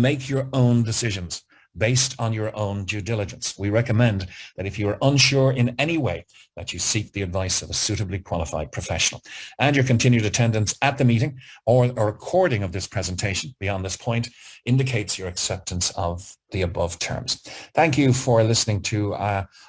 Make your own decisions based on your own due diligence. We recommend that if you are unsure in any way, that you seek the advice of a suitably qualified professional. And your continued attendance at the meeting or a recording of this presentation beyond this point indicates your acceptance of the above terms. Thank you for listening to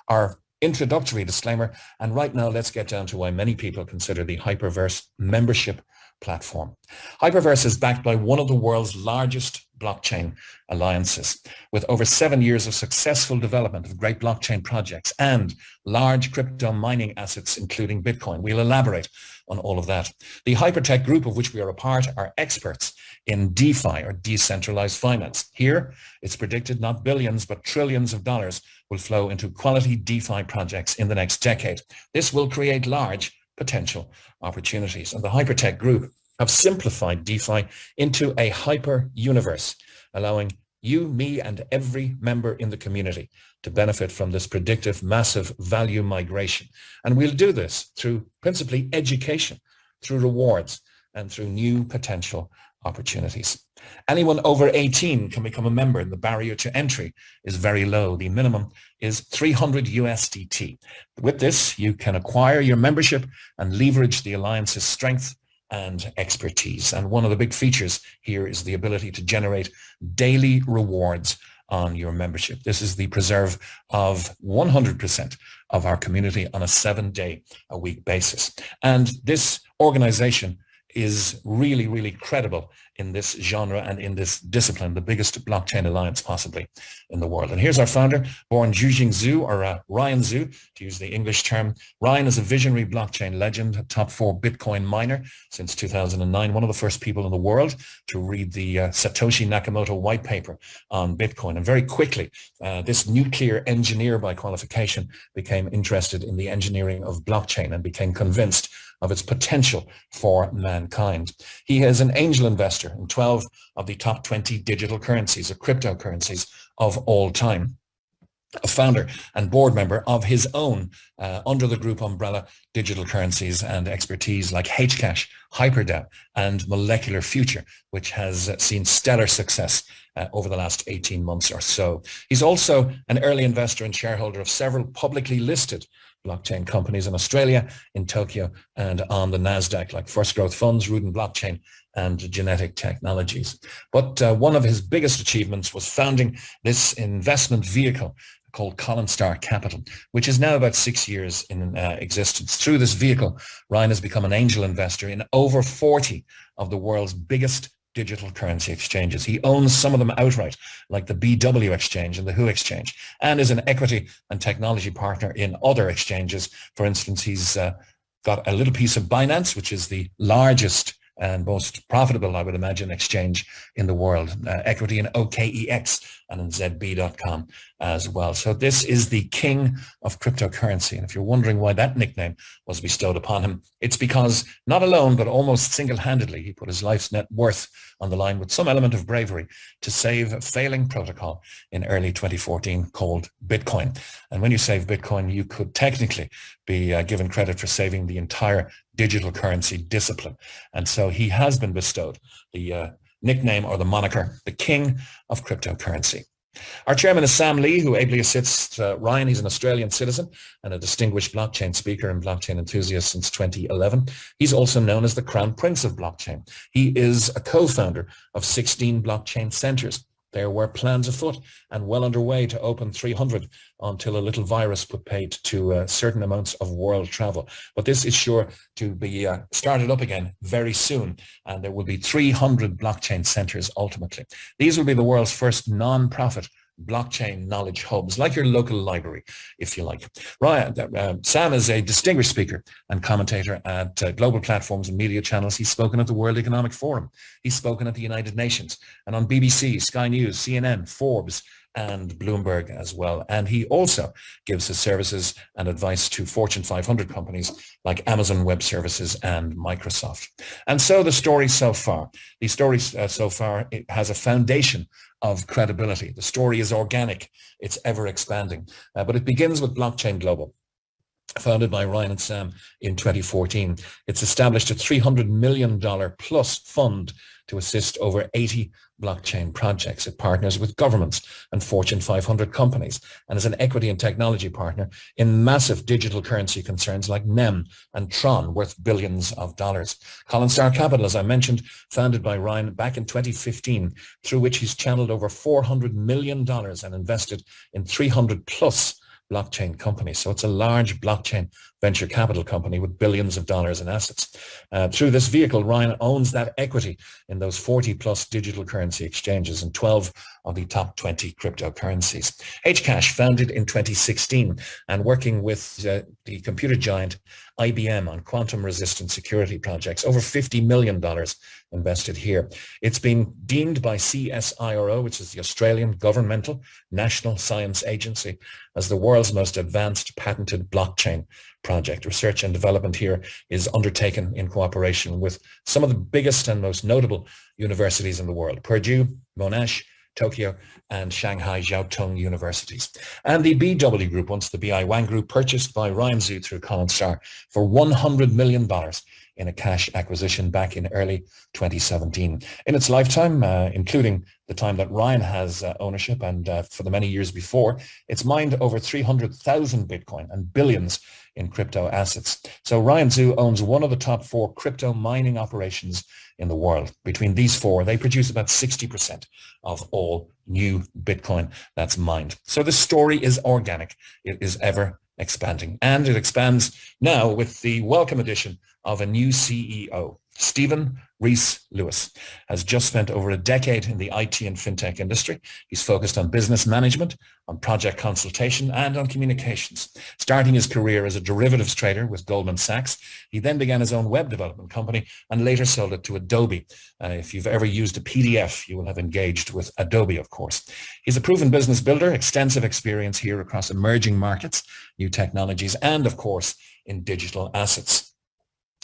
our introductory disclaimer. And right now, let's get down to why many people consider the Hyperverse membership platform. Hyperverse is backed by one of the world's largest blockchain alliances, with over 7 years of successful development of great blockchain projects and large crypto mining assets, including Bitcoin. We'll elaborate on all of that. The hypertech group of which we are a part are experts in DeFi, or decentralized finance. Here, it's predicted not billions, but trillions of dollars will flow into quality DeFi projects in the next decade. This will create large potential opportunities. And the hypertech group have simplified DeFi into a hyper universe, allowing you, me, and every member in the community to benefit from this predictive massive value migration. And we'll do this through principally education, through rewards, and through new potential opportunities. Anyone over 18 can become a member, and the barrier to entry is very low. The minimum is 300 USDT. With this, you can acquire your membership and leverage the alliance's strength and expertise. And one of the big features here is the ability to generate daily rewards on your membership. This is the preserve of 100% of our community on a 7-day-a-week basis. And this organization is really, really credible in this genre and in this discipline, the biggest blockchain alliance possibly in the world. And here's our founder, born Zhujing Zhu, or Ryan Zhu, to use the English term. Ryan is a visionary blockchain legend, a top 4 Bitcoin miner since 2009, one of the first people in the world to read the Satoshi Nakamoto white paper on Bitcoin. And very quickly, this nuclear engineer by qualification became interested in the engineering of blockchain and became convinced of its potential for mankind. He is an angel investor in 12 of the top 20 digital currencies or cryptocurrencies of all time. A founder and board member of his own under the group umbrella digital currencies and expertise like Hcash, HyperDAO, and Molecular Future, which has seen stellar success over the last 18 months or so. He's also an early investor and shareholder of several publicly listed blockchain companies in Australia, in Tokyo, and on the NASDAQ, like First Growth Funds, Rudin Blockchain, and Genetic Technologies. But one of his biggest achievements was founding this investment vehicle called Colin Star Capital, which is now about 6 years in existence. Through this vehicle, Ryan has become an angel investor in over 40 of the world's biggest digital currency exchanges. He owns some of them outright, like the BW exchange and the WHO exchange, and is an equity and technology partner in other exchanges. For instance, he's got a little piece of Binance, which is the largest and most profitable, I would imagine, exchange in the world, equity in OKEX and in ZB.com as well. So this is the king of cryptocurrency. And if you're wondering why that nickname was bestowed upon him, it's because not alone, but almost single-handedly, he put his life's net worth on the line with some element of bravery to save a failing protocol in early 2014 called Bitcoin. And when you save Bitcoin, you could technically be given credit for saving the entire digital currency discipline. And so he has been bestowed the nickname or the moniker, the king of cryptocurrency. Our chairman is Sam Lee, who ably assists Ryan. He's an Australian citizen and a distinguished blockchain speaker and blockchain enthusiast since 2011. He's also known as the Crown Prince of Blockchain. He is a co-founder of 16 blockchain centers. There were plans afoot and well underway to open 300 until a little virus put paid to certain amounts of world travel. But this is sure to be started up again very soon, and there will be 300 blockchain centers ultimately. These will be the world's first non-profit blockchain knowledge hubs, like your local library, if you like. Sam is a distinguished speaker and commentator at global platforms and media channels. He's spoken at the World Economic Forum. He's spoken at the United Nations and on BBC, Sky News, CNN, Forbes, and Bloomberg as well. And he also gives his services and advice to Fortune 500 companies like Amazon Web Services and Microsoft. And so the story so far, it has a foundation of credibility. The story is organic. It's ever expanding. But it begins with Blockchain Global, founded by Ryan and Sam in 2014. It's established a $300 million plus fund to assist over 80 blockchain projects. It partners with governments and Fortune 500 companies and is an equity and technology partner in massive digital currency concerns like NEM and Tron, worth billions of dollars. Collinstar Capital, as I mentioned, founded by Ryan back in 2015, through which he's channeled over $400 million and invested in 300 plus blockchain companies. So it's a large blockchain venture capital company with billions of dollars in assets. Through this vehicle, Ryan owns that equity in those 40 plus digital currency exchanges and 12 of the top 20 cryptocurrencies. Hcash, founded in 2016 and working with the computer giant IBM on quantum resistant security projects, over $50 million invested here. It's been deemed by CSIRO, which is the Australian Governmental National Science Agency, as the world's most advanced patented blockchain project. Research and development here is undertaken in cooperation with some of the biggest and most notable universities in the world: Purdue, Monash, Tokyo, and Shanghai Jiao Tong universities. And the BW Group, once the BI Wang Group, purchased by Ryan Zhu through Collinstar for $100 million in a cash acquisition back in early 2017. In its lifetime, including the time that Ryan has ownership and for the many years before, it's mined over 300,000 Bitcoin and billions in crypto assets. So Ryan Zhu owns one of the top 4 crypto mining operations in the world. Between these 4, they produce about 60% of all new Bitcoin that's mined. So the story is organic. It is ever expanding, and it expands now with the welcome addition of a new CEO. Stephen Rees-Lewis has just spent over a decade in the IT and fintech industry. He's focused on business management, on project consultation, and on communications. Starting his career as a derivatives trader with Goldman Sachs, he then began his own web development company and later sold it to Adobe. If you've ever used a PDF, you will have engaged with Adobe, of course. He's a proven business builder, extensive experience here across emerging markets, new technologies, and of course, in digital assets.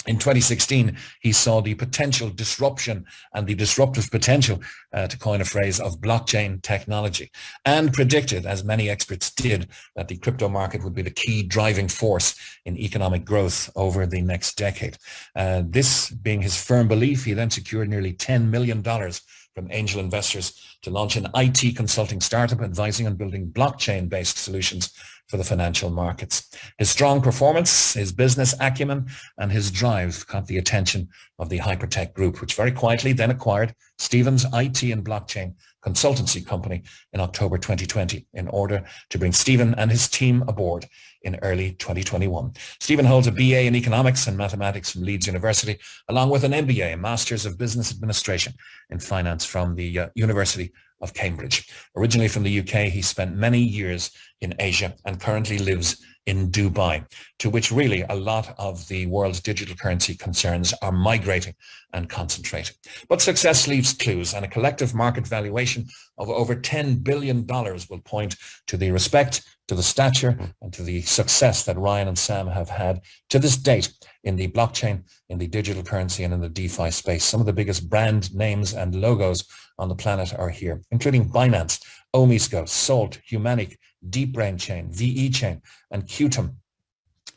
In 2016, he saw the potential disruption and the disruptive potential, to coin a phrase, of blockchain technology, and predicted, as many experts did, that the crypto market would be the key driving force in economic growth over the next decade. This being his firm belief, he then secured nearly $10 million from angel investors to launch an IT consulting startup advising on building blockchain-based solutions for the financial markets. His strong performance, his business acumen, and his drive caught the attention of the Hypertech Group, which very quietly then acquired Stephen's IT and blockchain consultancy company in October 2020 in order to bring Stephen and his team aboard in early 2021. Stephen holds a BA in economics and mathematics from Leeds University, along with an MBA, a Master's of Business Administration in Finance from the University of Cambridge. Originally from the UK, he spent many years in Asia and currently lives in Dubai, to which really a lot of the world's digital currency concerns are migrating and concentrating. But success leaves clues, and a collective market valuation of over $10 billion will point to the respect, to the stature, and to the success that Ryan and Sam have had to this date in the blockchain, in the digital currency, and in the DeFi space. Some of the biggest brand names and logos on the planet are here, including Binance, Omisco, Salt, Humanic, Deep Brain Chain, VE Chain, and Qtum,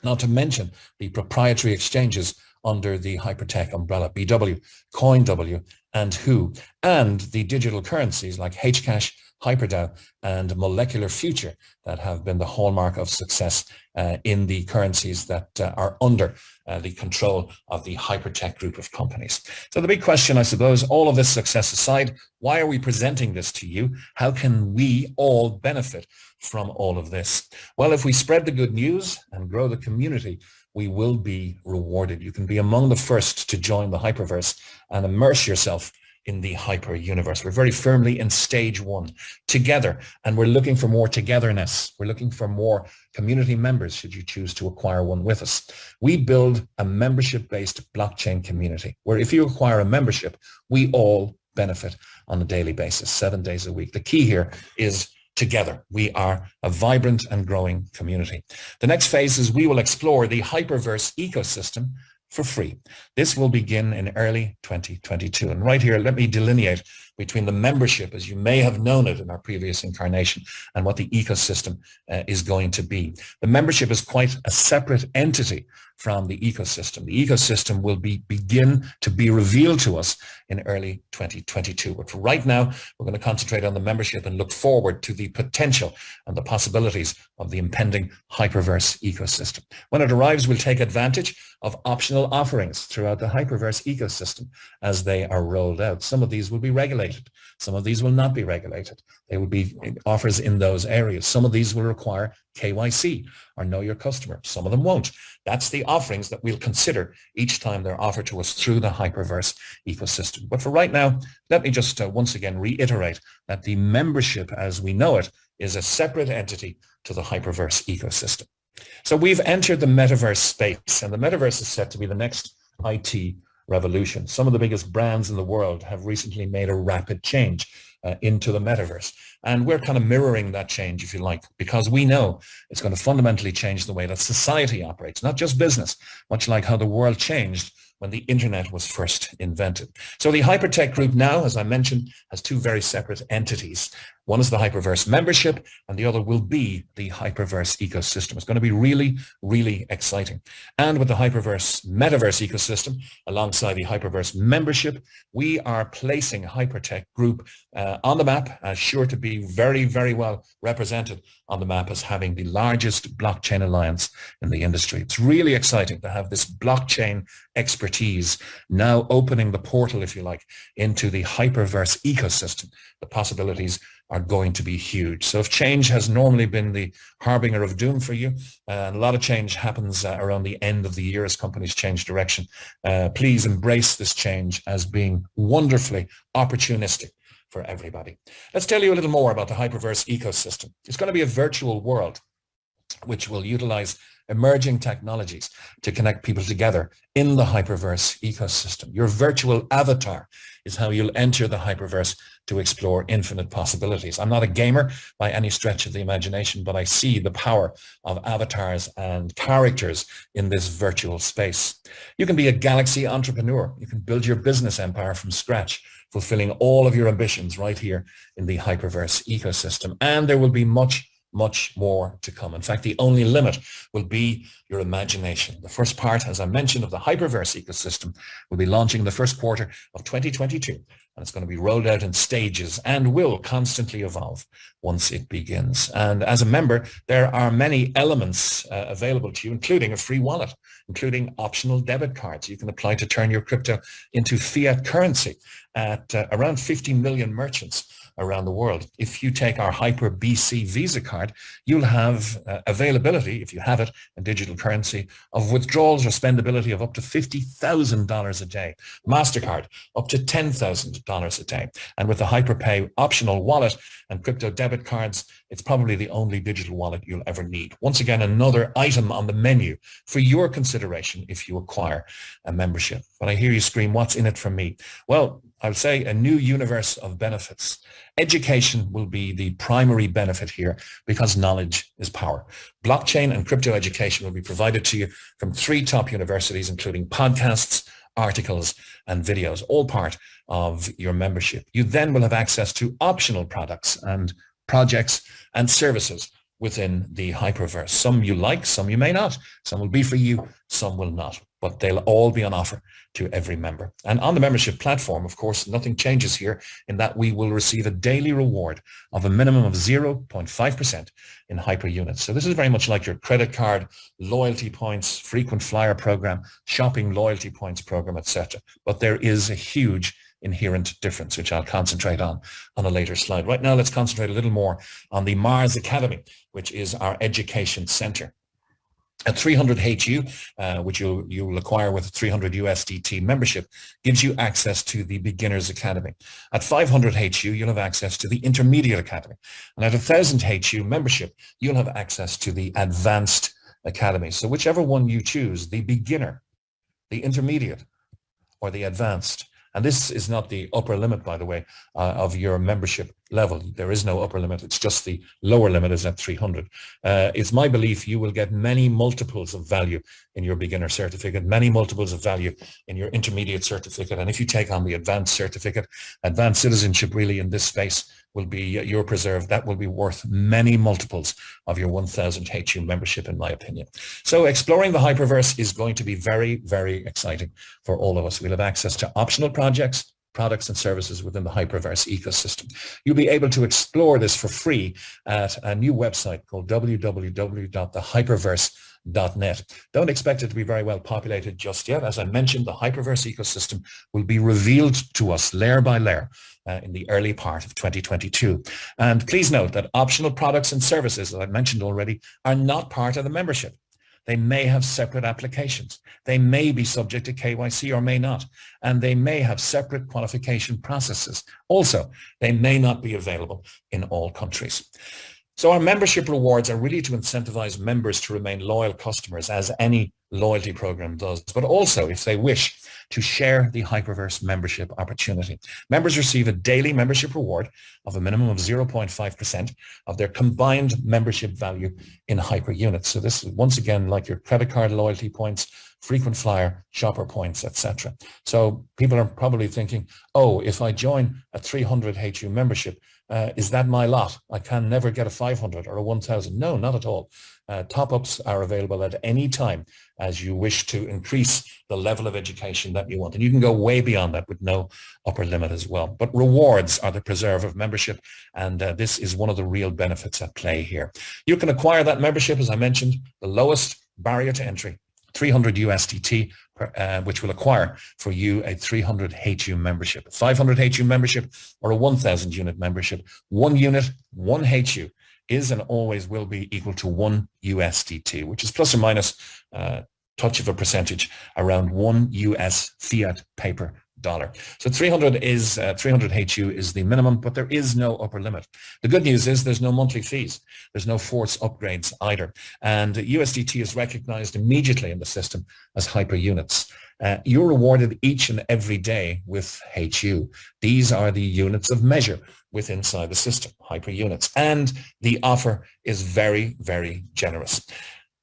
not to mention the proprietary exchanges under the Hypertech umbrella, BW, CoinW, and Who, and the digital currencies like Hcash, HyperDAO, and Molecular Future that have been the hallmark of success in the currencies that are under the control of the Hypertech Group of companies. So the big question, I suppose, all of this success aside, why are we presenting this to you? How can we all benefit from all of this? Well, if we spread the good news and grow the community, we will be rewarded. You can be among the first to join the Hyperverse and immerse yourself in the hyper universe. We're very firmly in stage 1 together, and we're looking for more togetherness. We're looking for more community members should you choose to acquire one with us. We build a membership-based blockchain community where if you acquire a membership, we all benefit on a daily basis, 7 days a week. The key here is together. We are a vibrant and growing community. The next phase is we will explore the Hyperverse ecosystem for free. This will begin in early 2022. And right here, let me delineate between the membership as you may have known it in our previous incarnation and what the ecosystem is going to be. The membership is quite a separate entity from the ecosystem. The ecosystem will begin to be revealed to us in early 2022. But for right now, we're going to concentrate on the membership and look forward to the potential and the possibilities of the impending Hyperverse ecosystem. When it arrives, we'll take advantage of optional offerings throughout the Hyperverse ecosystem as they are rolled out. Some of these will be regulated. Some of these will not be regulated. They will be offers in those areas. Some of these will require KYC or know your customer. Some of them won't. That's the offerings that we'll consider each time they're offered to us through the Hyperverse ecosystem. But for right now, let me just once again reiterate that the membership as we know it is a separate entity to the Hyperverse ecosystem. So we've entered the Metaverse space, and the Metaverse is set to be the next IT revolution. Some of the biggest brands in the world have recently made a rapid change into the Metaverse. And we're kind of mirroring that change, if you like, because we know it's going to fundamentally change the way that society operates, not just business, much like how the world changed when the internet was first invented. So the Hypertech group now, as I mentioned, has two very separate entities. One is the Hyperverse membership, and the other will be the Hyperverse ecosystem. It's going to be really, really exciting. And with the Hyperverse Metaverse ecosystem, alongside the Hyperverse membership, we are placing Hypertech group on the map, as sure to be very, very well represented on the map as having the largest blockchain alliance in the industry. It's really exciting to have this blockchain expertise now opening the portal, if you like, into the Hyperverse ecosystem. The possibilities are going to be huge. So if change has normally been the harbinger of doom for you, and a lot of change happens around the end of the year as companies change direction, please embrace this change as being wonderfully opportunistic for everybody. Let's tell you a little more about the Hyperverse ecosystem. It's going to be a virtual world which will utilize emerging technologies to connect people together in the Hyperverse ecosystem. Your virtual avatar is how you'll enter the Hyperverse to explore infinite possibilities. I'm not a gamer by any stretch of the imagination, but I see the power of avatars and characters in this virtual space. You can be a galaxy entrepreneur. You can build your business empire from scratch, fulfilling all of your ambitions right here in the Hyperverse ecosystem. And there will be much more to come. In fact, the only limit will be your imagination. The first part, as I mentioned, of the Hyperverse ecosystem will be launching in the first quarter of 2022, and it's going to be rolled out in stages and will constantly evolve once it begins. And as a member, there are many elements available to you, including a free wallet, including optional debit cards. You can apply to turn your crypto into fiat currency at around 50 million merchants around the world. If you take our Hyper BC Visa card, you'll have availability, if you have it, in digital currency, of withdrawals or spendability of up to $50,000 a day. MasterCard, up to $10,000 a day. And with the HyperPay optional wallet and crypto debit cards, it's probably the only digital wallet you'll ever need. Once again, another item on the menu for your consideration if you acquire a membership. But I hear you scream, what's in it for me? Well, I'll say a new universe of benefits. Education will be the primary benefit here because knowledge is power. Blockchain and crypto education will be provided to you from 3 top universities, including podcasts, articles, and videos, all part of your membership. You then will have access to optional products and projects and services within the Hyperverse. Some you like, some you may not. Some will be for you, some will not. But they'll all be on offer to every member. And on the membership platform, of course, nothing changes here in that we will receive a daily reward of a minimum of 0.5% in hyper units. So this is very much like your credit card, loyalty points, frequent flyer program, shopping loyalty points program, etc. But there is a huge inherent difference, which I'll concentrate on a later slide. Right now, let's concentrate a little more on the Mars Academy, which is our education center. At 300 HU, which you'll acquire with a 300 USDT membership, gives you access to the Beginners Academy. At 500 HU, you'll have access to the Intermediate Academy. And at 1,000 HU membership, you'll have access to the Advanced Academy. So whichever one you choose, the Beginner, the Intermediate, or the Advanced. And this is not the upper limit, by the way, of your membership level. There is no upper limit. It's just the lower limit is at 300. It's my belief you will get many multiples of value in your beginner certificate, many multiples of value in your intermediate certificate. And if you take on the advanced certificate, advanced citizenship really in this space will be your preserve. That will be worth many multiples of your 1000 HU membership, in my opinion. So exploring the Hyperverse is going to be very, very exciting for all of us. We'll have access to optional projects, products and services within the Hyperverse ecosystem. You'll be able to explore this for free at a new website called www.thehyperverse.net. Don't expect it to be very well populated just yet. As I mentioned, the Hyperverse ecosystem will be revealed to us layer by layer in the early part of 2022. And please note that optional products and services, as I mentioned already, are not part of the membership. They may have separate applications. They may be subject to KYC or may not. And they may have separate qualification processes. Also, they may not be available in all countries. So our membership rewards are really to incentivize members to remain loyal customers, as any loyalty program does, but also, if they wish, to share the Hyperverse membership opportunity. Members receive a daily membership reward of a minimum of 0.5% of their combined membership value in hyper units. So this is once again like your credit card loyalty points, frequent flyer, shopper points, etc. So people are probably thinking, oh, if I join a 300 HU membership, is that my lot? I can never get a 500 or a 1000. No, not at all. Top-ups are available at any time as you wish to increase the level of education that you want. And you can go way beyond that with no upper limit as well. But rewards are the preserve of membership, and this is one of the real benefits at play here. You can acquire that membership, as I mentioned, the lowest barrier to entry, 300 USDT, which will acquire for you a 300 HU membership, a 500 HU membership, or a 1,000 unit membership. 1 unit, 1 HU is and always will be equal to 1 USDT, which is plus or minus touch of a percentage around 1 US fiat paper dollar. So 300 HU is the minimum, but there is no upper limit. The good news is there's no monthly fees. There's no forced upgrades either. And USDT is recognized immediately in the system as hyper units. You're rewarded each and every day with HU. These are the units of measure within inside the system, hyper units. And the offer is very, very generous.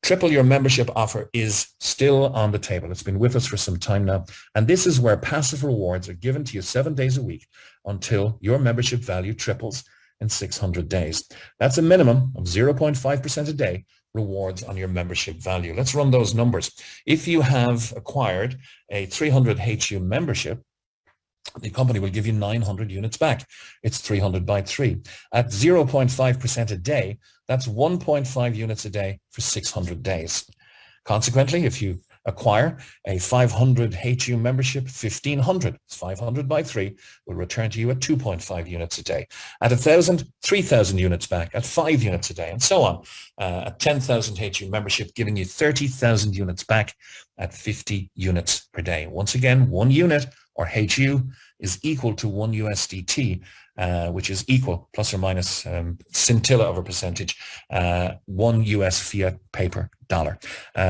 Triple your membership offer is still on the table. It's been with us for some time now. And this is where passive rewards are given to you 7 days a week until your membership value triples in 600 days. That's a minimum of 0.5% a day rewards on your membership value. Let's run those numbers. If you have acquired a 300 HU membership, the company will give you 900 units back. It's 300 by 3. At 0.5% a day, that's 1.5 units a day for 600 days. Consequently, if you acquire a 500 HU membership, 1,500, 500 by 3, will return to you at 2.5 units a day. At 1,000, 3,000 units back, at 5 units a day, and so on. At 10,000 HU membership, giving you 30,000 units back at 50 units per day. Once again, 1 unit or HU is equal to 1 USDT, which is equal, plus or minus scintilla of a percentage, 1 US fiat paper dollar.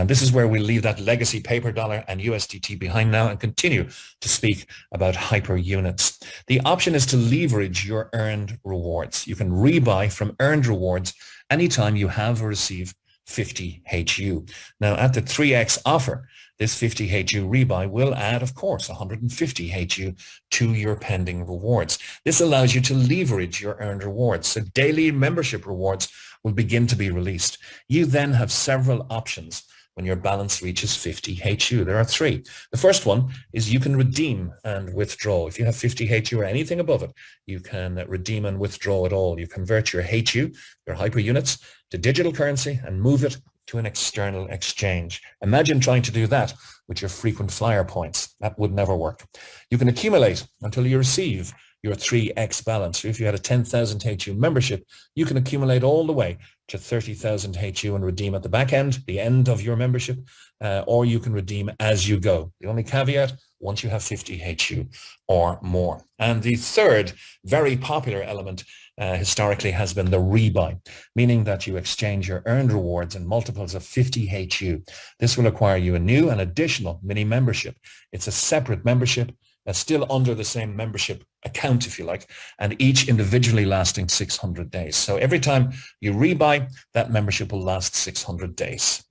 This is where we leave that legacy paper dollar and USDT behind now and continue to speak about hyper units. The option is to leverage your earned rewards. You can rebuy from earned rewards anytime you have or receive 50 HU. Now at the 3x offer, this 50 HU rebuy will add, of course, 150 HU to your pending rewards. This allows you to leverage your earned rewards. So daily membership rewards will begin to be released. You then have several options when your balance reaches 50 HU. There are 3. The first one is you can redeem and withdraw. If you have 50 HU or anything above it, you can redeem and withdraw it all. You convert your HU, your hyper units, to digital currency and move it to an external exchange. Imagine trying to do that with your frequent flyer points. That would never work. You can accumulate until you receive your 3x balance. So if you had a 10,000 HU membership, you can accumulate all the way to 30,000 HU and redeem at the back end, the end of your membership, or you can redeem as you go. The only caveat, once you have 50 HU or more. And the third very popular element historically has been the rebuy, meaning that you exchange your earned rewards in multiples of 50 HU. This will acquire you a new and additional mini membership. It's a separate membership. still under the same membership account, if you like, and each individually lasting 600 days. So every time you rebuy, that membership will last 600 days.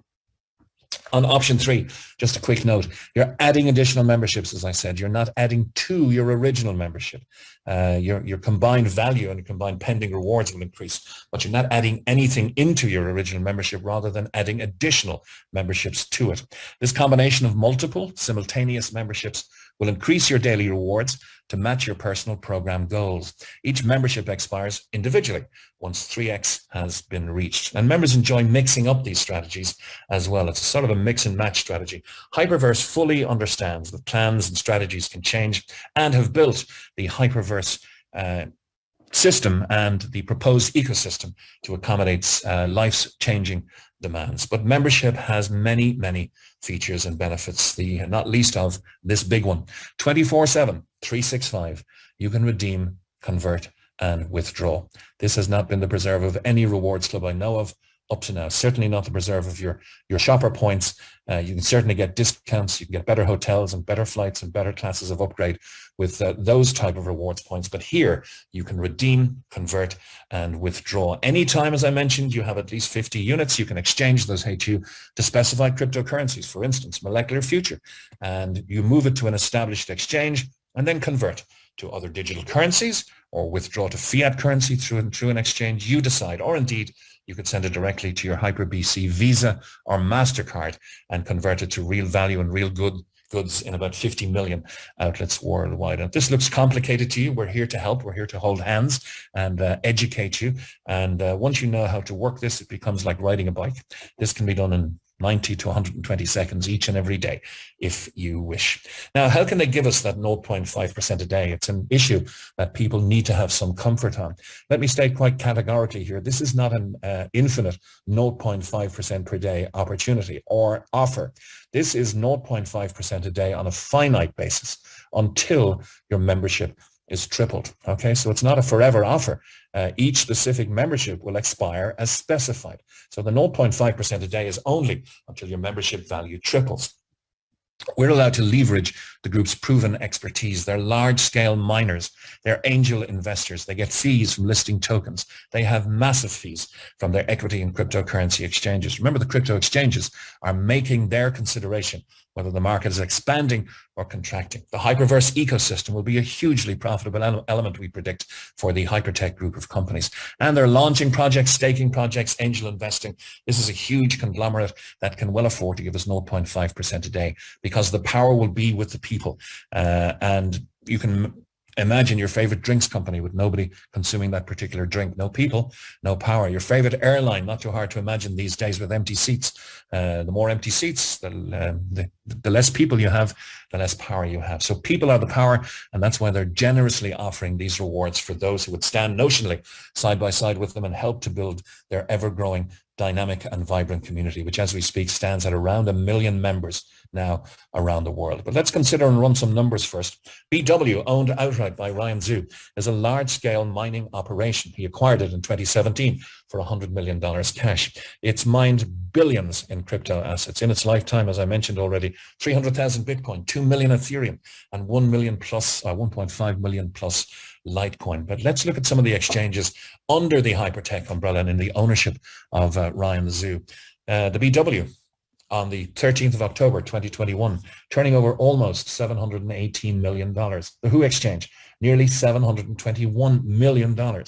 On option 3, just a quick note, you're adding additional memberships, as I said. You're not adding to your original membership. Your combined value and your combined pending rewards will increase, but you're not adding anything into your original membership rather than adding additional memberships to it. This combination of multiple simultaneous memberships will increase your daily rewards to match your personal program goals. Each membership expires individually once 3x has been reached. And members enjoy mixing up these strategies as well. It's sort of a mix and match strategy. Hyperverse fully understands that plans and strategies can change and have built the Hyperverse system and the proposed ecosystem to accommodate life's changing demands. But membership has many, many features and benefits, the not least of this big one. 24/7, 365, you can redeem, convert, and withdraw. This has not been the preserve of any rewards club I know of up to now. Certainly not the preserve of your shopper points. You can certainly get discounts. You can get better hotels and better flights and better classes of upgrade with those type of rewards points. But here you can redeem, convert, and withdraw. Anytime, as I mentioned, you have at least 50 units, you can exchange those HU to specified cryptocurrencies, for instance, Molecular Future, and you move it to an established exchange and then convert to other digital currencies or withdraw to fiat currency through an exchange you decide, or indeed you could send it directly to your HyperBC Visa or MasterCard and convert it to real value and real goods in about 50 million outlets worldwide. And if this looks complicated to you, we're here to help. We're here to hold hands and educate you. And once you know how to work this, it becomes like riding a bike. This can be done in 90 to 120 seconds each and every day, if you wish. Now, how can they give us that 0.5% a day? It's an issue that people need to have some comfort on. Let me state quite categorically here, this is not an infinite 0.5% per day opportunity or offer. This is 0.5% a day on a finite basis until your membership is tripled. Okay, so it's not a forever offer. Each specific membership will expire as specified. So the 0.5% a day is only until your membership value triples. We're allowed to leverage the group's proven expertise. They're large-scale miners. They're angel investors. They get fees from listing tokens. They have massive fees from their equity and cryptocurrency exchanges. Remember, the crypto exchanges are making their consideration whether the market is expanding or contracting. The Hyperverse ecosystem will be a hugely profitable element, we predict, for the hypertech group of companies. And they're launching projects, staking projects, angel investing. This is a huge conglomerate that can well afford to give us 0.5% a day because the power will be with the people. And you can imagine your favorite drinks company with nobody consuming that particular drink. No people, no power. Your favorite airline, not too hard to imagine these days with empty seats. The more empty seats, the less people you have, the less power you have. So people are the power, and that's why they're generously offering these rewards for those who would stand notionally side by side with them and help to build their ever-growing, dynamic and vibrant community, which as we speak stands at around 1 million members now around the world. But let's consider and run some numbers first. BW, owned outright by Ryan Zhu, is a large-scale mining operation. He acquired it in 2017 for $100 million cash. It's mined billions in crypto assets. In its lifetime, as I mentioned already, 300,000 Bitcoin, 2 million Ethereum, and 1 million plus, 1.5 million plus Litecoin. But let's look at some of the exchanges under the hypertech umbrella and in the ownership of Ryan Zhu. The BW on the 13th of October 2021, turning over almost $718 million. The Who exchange, nearly $721 million.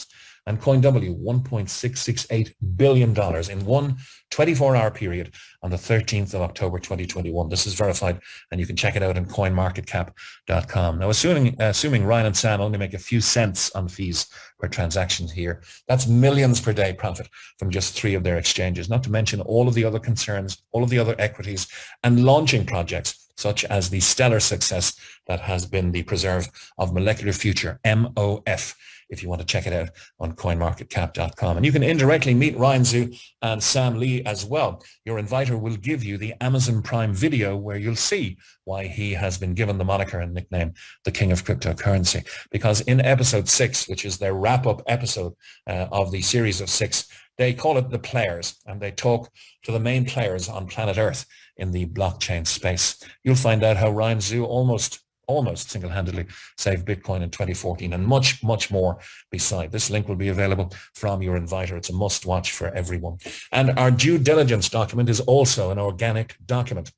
And CoinW, $1.668 billion in one 24-hour period on the 13th of October 2021. This is verified, and you can check it out on coinmarketcap.com. Now, assuming Ryan and Sam only make a few cents on fees per transaction here, that's millions per day profit from just 3 of their exchanges, not to mention all of the other concerns, all of the other equities, and launching projects such as the stellar success that has been the preserve of Molecular Future, MOF, if you want to check it out on coinmarketcap.com. And you can indirectly meet Ryan Zhu and Sam Lee as well. Your inviter will give you the Amazon Prime video where you'll see why he has been given the moniker and nickname the King of Cryptocurrency. Because in episode 6, which is their wrap-up episode of the series of 6, they call it The Players, and they talk to the main players on planet Earth in the blockchain space. You'll find out how Ryan Zhu almost almost single-handedly saved Bitcoin in 2014, and much, much more beside. This link will be available from your inviter. It's a must-watch for everyone. And our due diligence document is also an organic document.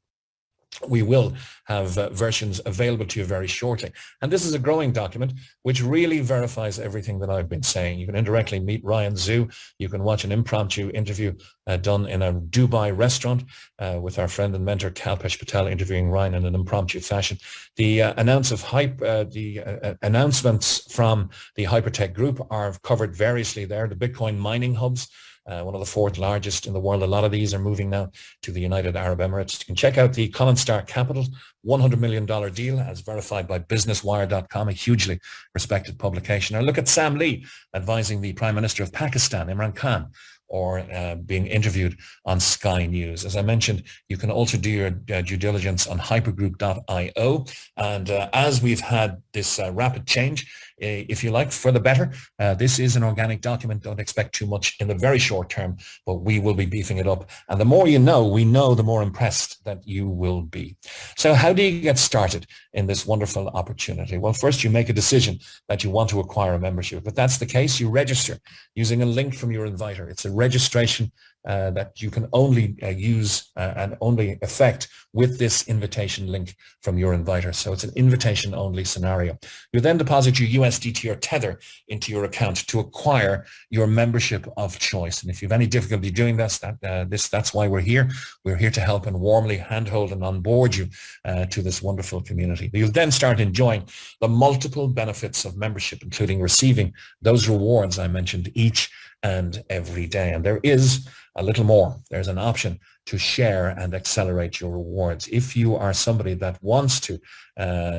We will have versions available to you very shortly. And this is a growing document which really verifies everything that I've been saying. You can indirectly meet Ryan Zhu. You can watch an impromptu interview done in a Dubai restaurant with our friend and mentor Kalpesh Patel interviewing Ryan in an impromptu fashion. The announcements from the Hypertech group are covered variously there. The Bitcoin mining hubs, one of the fourth largest in the world. A lot of these are moving now to the United Arab Emirates. You can check out the Colin Star Capital $100 million deal as verified by businesswire.com, a hugely respected publication. Or look at Sam Lee advising the Prime Minister of Pakistan, Imran Khan, or being interviewed on Sky News. As I mentioned, you can also do your due diligence on hypergroup.io. And as we've had this rapid change, if you like, for the better, this is an organic document. Don't expect too much in the very short term, but we will be beefing it up. And the more you know, we know, the more impressed that you will be. So how do you get started in this wonderful opportunity? Well, first you make a decision that you want to acquire a membership. If that's the case, you register using a link from your inviter. It's a registration that you can only use and only effect with this invitation link from your inviter. So it's an invitation only scenario. You then deposit your USDT or Tether into your account to acquire your membership of choice. And if you have any difficulty doing this, that's why we're here. We're here to help and warmly handhold and onboard you to this wonderful community. You'll then start enjoying the multiple benefits of membership, including receiving those rewards I mentioned each and every day. And there is a little more. There's an option to share and accelerate your rewards. If you are somebody that wants to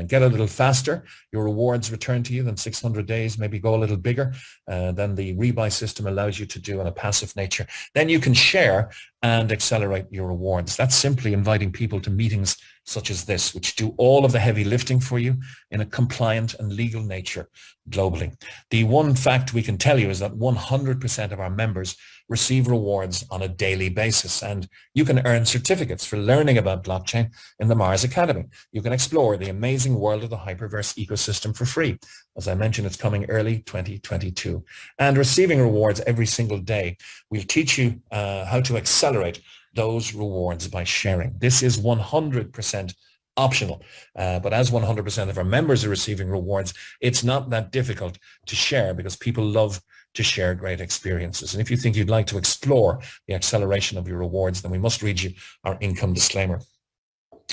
get a little faster, your rewards return to you in 600 days, maybe go a little bigger than the Rebuy system allows you to do on a passive nature, then you can share and accelerate your rewards. That's simply inviting people to meetings such as this, which do all of the heavy lifting for you in a compliant and legal nature globally. The one fact we can tell you is that 100% of our members receive rewards on a daily basis, and you can earn certificates for learning about blockchain in the Mars Academy. You can explore the amazing world of the Hyperverse ecosystem for free. As I mentioned, it's coming early 2022. And receiving rewards every single day, we'll teach you how to accelerate those rewards by sharing. This is 100% optional, but as 100% of our members are receiving rewards, it's not that difficult to share because people love to share great experiences. And if you think you'd like to explore the acceleration of your rewards, then we must read you our income disclaimer.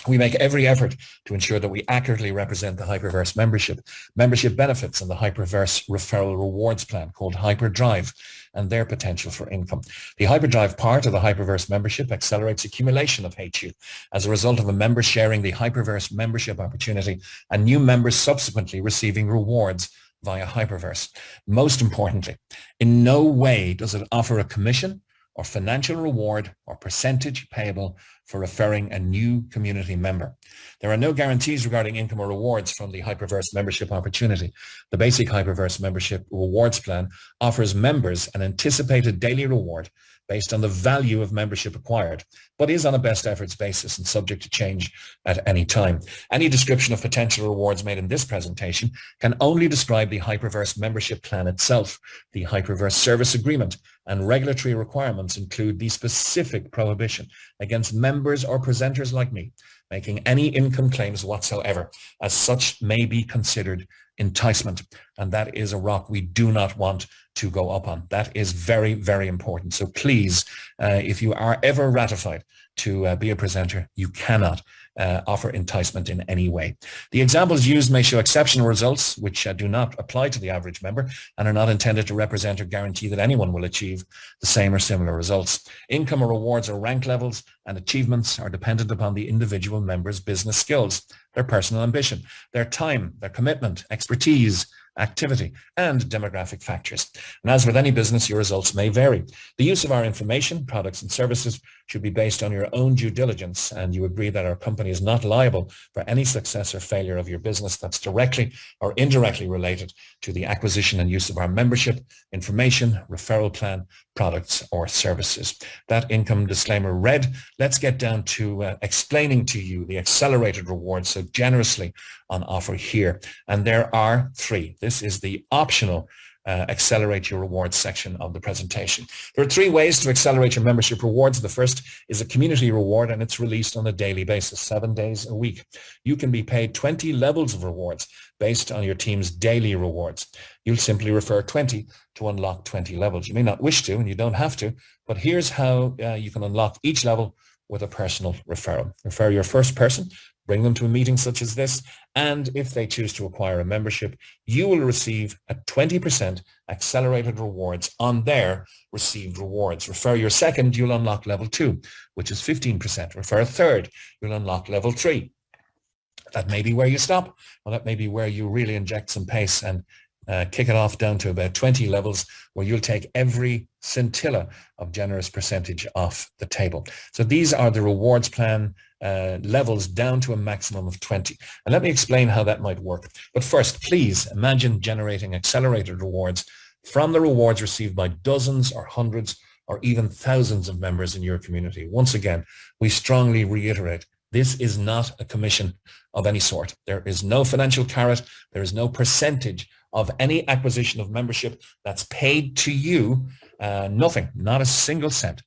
We make every effort to ensure that we accurately represent the Hyperverse membership benefits and the Hyperverse referral rewards plan called Hyperdrive and their potential for income. The Hyperdrive part of the Hyperverse membership accelerates accumulation of HU as a result of a member sharing the Hyperverse membership opportunity and new members subsequently receiving rewards via Hyperverse. Most importantly, in no way does it offer a commission or financial reward or percentage payable for referring a new community member. There are no guarantees regarding income or rewards from the Hyperverse membership opportunity. The basic Hyperverse membership rewards plan offers members an anticipated daily reward based on the value of membership acquired, but is on a best efforts basis and subject to change at any time. Any description of potential rewards made in this presentation can only describe the Hyperverse membership plan itself. The Hyperverse service agreement and regulatory requirements include the specific prohibition against members or presenters like me making any income claims whatsoever. As such, may be considered enticement, and that is a rock we do not want to go up on. That is very, very important. So please, if you are ever ratified to be a presenter, you cannot offer enticement in any way. The examples used may show exceptional results which do not apply to the average member and are not intended to represent or guarantee that anyone will achieve the same or similar results. Income or rewards or rank levels and achievements are dependent upon the individual member's business skills, their personal ambition, their time, their commitment, expertise, activity, and demographic factors. And as with any business, your results may vary. The use of our information, products, and services should be based on your own due diligence, and you agree that our company company is not liable for any success or failure of your business that's directly or indirectly related to the acquisition and use of our membership, information, referral plan, products, or services. That income disclaimer read, let's get down to explaining to you the accelerated rewards so generously on offer here. And there are 3. This is the optional accelerate your rewards section of the presentation. There are 3 ways to accelerate your membership rewards. The first is a community reward, and it's released on a daily basis, 7 days a week. You can be paid 20 levels of rewards based on your team's daily rewards. You'll simply refer 20 to unlock 20 levels. You may not wish to, and you don't have to, but here's how you can unlock each level with a personal referral. Refer your first person, bring them to a meeting such as this, and if they choose to acquire a membership, you will receive a 20% accelerated rewards on their received rewards. Refer your second, you'll unlock level 2, which is 15%. Refer a third, you'll unlock level 3. That may be where you stop, or that may be where you really inject some pace and kick it off down to about 20 levels where you'll take every scintilla of generous percentage off the table. So these are the rewards plan levels down to a maximum of 20. And let me explain how that might work. But first, please imagine generating accelerated rewards from the rewards received by dozens or hundreds or even thousands of members in your community. Once again, we strongly reiterate, this is not a commission of any sort. There is no financial carrot. There is no percentage of any acquisition of membership that's paid to you. Nothing, not a single cent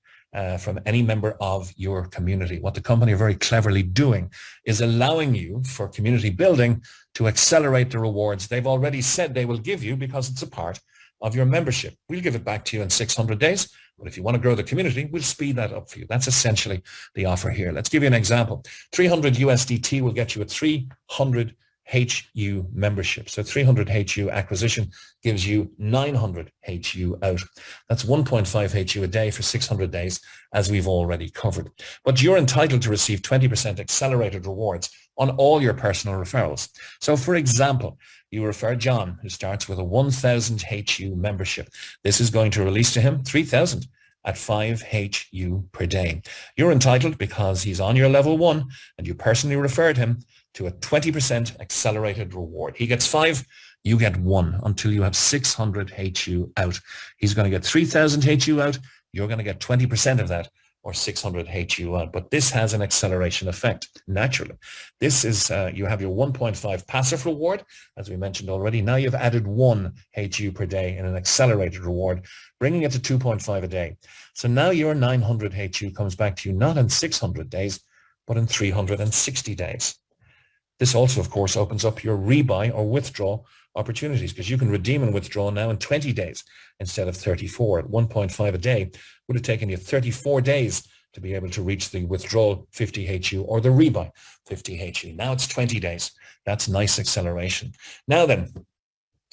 from any member of your community. What the company are very cleverly doing is allowing you, for community building, to accelerate the rewards they've already said they will give you because it's a part of your membership. We'll give it back to you in 600 days. But if you want to grow the community, we'll speed that up for you. That's essentially the offer here. Let's give you an example. 300 USDT will get you a 300 HU membership. So 300 HU acquisition gives you 900 HU out. That's 1.5 HU a day for 600 days, as we've already covered. But you're entitled to receive 20% accelerated rewards on all your personal referrals. So for example, you refer John, who starts with a 1,000 HU membership. This is going to release to him 3,000 at 5 HU per day. You're entitled, because he's on your level 1 and you personally referred him, to a 20% accelerated reward. He gets 5, you get 1 until you have 600 HU out. He's going to get 3,000 HU out. You're going to get 20% of that, or 600 HU out. But this has an acceleration effect, naturally. This is, you have your 1.5 passive reward, as we mentioned already. Now you've added 1 HU per day in an accelerated reward, bringing it to 2.5 a day. So now your 900 HU comes back to you not in 600 days, but in 360 days. This also, of course, opens up your rebuy or withdraw opportunities, because you can redeem and withdraw now in 20 days instead of 34. At 1.5 a day would have taken you 34 days to be able to reach the withdrawal 50 HU or the rebuy 50 HU. Now it's 20 days. That's nice acceleration. Now then,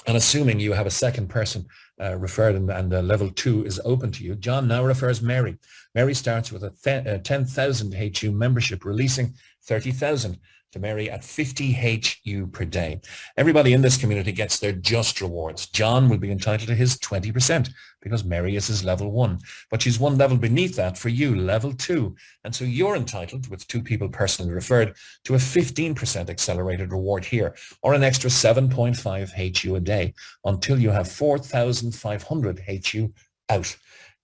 and assuming you have a second person referred and level 2 is open to you, John now refers Mary. Mary starts with a 10,000 HU membership, releasing 30,000 to Mary at 50 HU per day. Everybody in this community gets their just rewards. John will be entitled to his 20% because Mary is his level 1. But she's one level beneath that for you, level 2. And so you're entitled, with 2 people personally referred, to a 15% accelerated reward here, or an extra 7.5 HU a day until you have 4,500 HU out.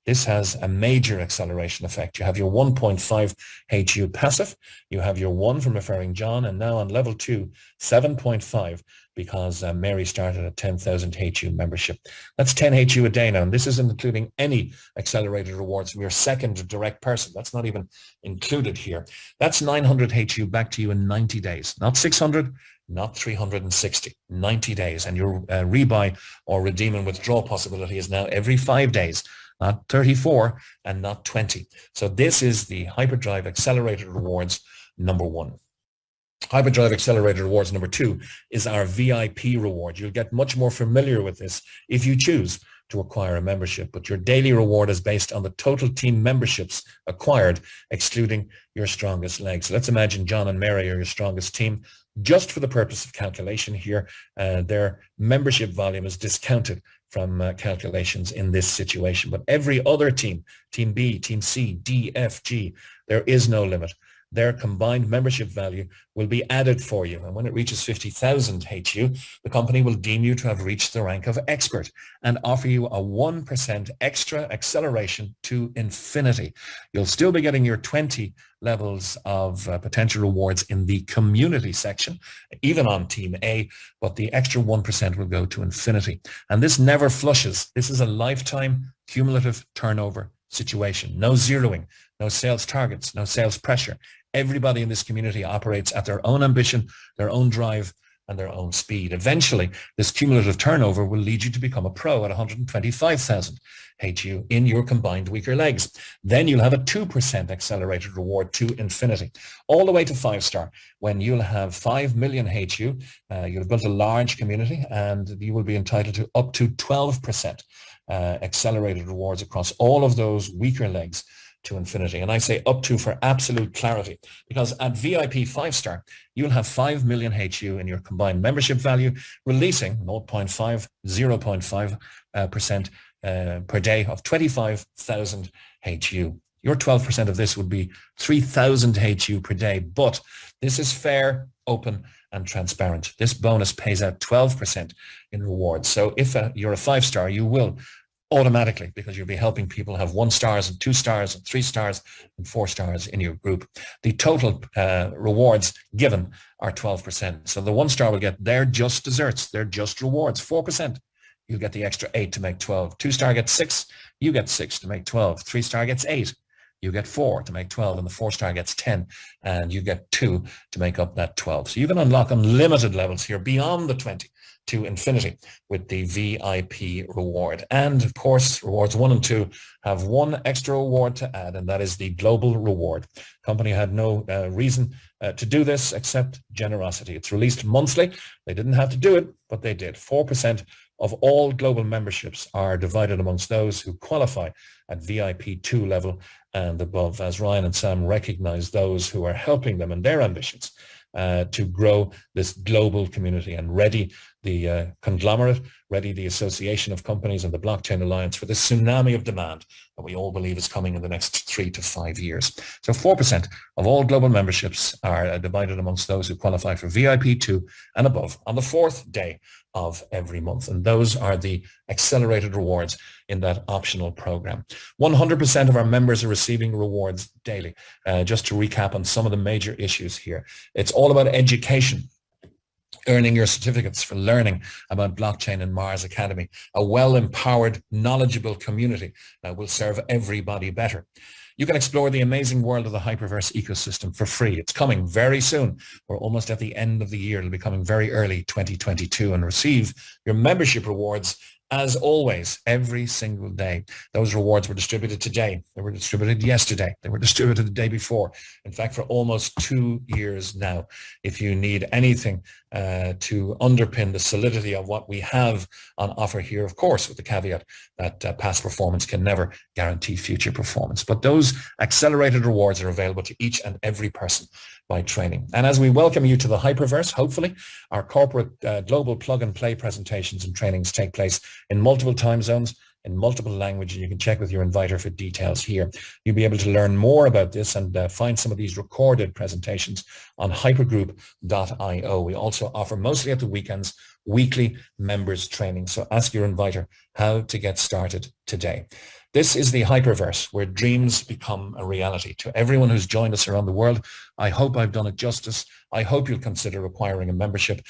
This has a major acceleration effect. You have your 1.5 HU passive, you have your 1 from referring John, and now on level 2, 7.5, because Mary started at 10,000 HU membership. That's 10 HU a day now, and this isn't including any accelerated rewards from your second direct person. That's not even included here. That's 900 HU back to you in 90 days, not 600, not 360, 90 days. And your rebuy or redeem and withdraw possibility is now every 5 days, not 34 and not 20. So this is the Hyperdrive Accelerated Rewards number 1. Hyperdrive Accelerated Rewards number 2 is our VIP reward. You'll get much more familiar with this if you choose to acquire a membership, but your daily reward is based on the total team memberships acquired, excluding your strongest legs. So let's imagine John and Mary are your strongest team. Just for the purpose of calculation here, their membership volume is discounted from calculations in this situation. But every other team, Team B, Team C, D, F, G, there is no limit. their combined membership value will be added for you. And when it reaches 50,000 HU, the company will deem you to have reached the rank of expert and offer you a 1% extra acceleration to infinity. You'll still be getting your 20 levels of potential rewards in the community section, even on Team A, but the extra 1% will go to infinity. And this never flushes. This is a lifetime cumulative turnover situation. No zeroing, no sales targets, no sales pressure. Everybody in this community operates at their own ambition, their own drive, and their own speed. Eventually, this cumulative turnover will lead you to become a pro at 125,000 HU in your combined weaker legs. Then you'll have a 2% accelerated reward to infinity, all the way to 5-star, when you'll have 5 million HU. You'll have built a large community, and you will be entitled to up to 12% accelerated rewards across all of those weaker legs to infinity. And I say up to for absolute clarity, because at VIP 5-star, you'll have 5 million HU in your combined membership value, releasing 0.5% per day of 25,000 HU. Your 12% of this would be 3,000 HU per day, but this is fair, open, and transparent. This bonus pays out 12% in rewards. So if you're a 5-star, you will automatically, because you'll be helping people have 1 stars and 2 stars and 3 stars and 4 stars in your group. The total rewards given are 12%. So the 1-star will get their just desserts, their just rewards, 4%. You get the extra 8 to make 12. 2-star gets 6, you get 6 to make 12. 3-star gets 8, you get 4 to make 12, and the 4-star gets 10, and you get 2 to make up that 12. So you can unlock unlimited levels here beyond the 20 to infinity with the VIP reward. And of course, rewards 1 and 2 have one extra reward to add, and that is the global reward. Company had no reason to do this except generosity. It's released monthly. They didn't have to do it, but they did. 4% of all global memberships are divided amongst those who qualify at VIP 2 level and above, as Ryan and Sam recognize those who are helping them in their ambitions to grow this global community and ready the conglomerate, ready the association of companies and the blockchain alliance for the tsunami of demand that we all believe is coming in the next 3 to 5 years. So 4% of all global memberships are divided amongst those who qualify for VIP 2 and above on the 4th day of every month. And those are the accelerated rewards in that optional program. 100% of our members are receiving rewards daily. Just to recap on some of the major issues here. It's all about education, earning your certificates for learning about blockchain in Mars Academy, a well-empowered, knowledgeable community that will serve everybody better. You can explore the amazing world of the Hyperverse ecosystem for free. It's coming very soon. We're almost at the end of the year. It'll be coming very early 2022, and receive your membership rewards as always, every single day. Those rewards were distributed today. They were distributed yesterday. They were distributed the day before. In fact, for almost 2 years now. If you need anything to underpin the solidity of what we have on offer here, of course, with the caveat that past performance can never guarantee future performance. But those accelerated rewards are available to each and every person by training. And as we welcome you to the Hyperverse, hopefully, our corporate global plug-and-play presentations and trainings take place in multiple time zones, in multiple languages. You can check with your inviter for details here. You'll be able to learn more about this and find some of these recorded presentations on hypergroup.io. We also offer, mostly at the weekends, weekly members training. So ask your inviter how to get started today. This is the Hyperverse, where dreams become a reality. To everyone who's joined us around the world, I hope I've done it justice. I hope you'll consider acquiring a membership.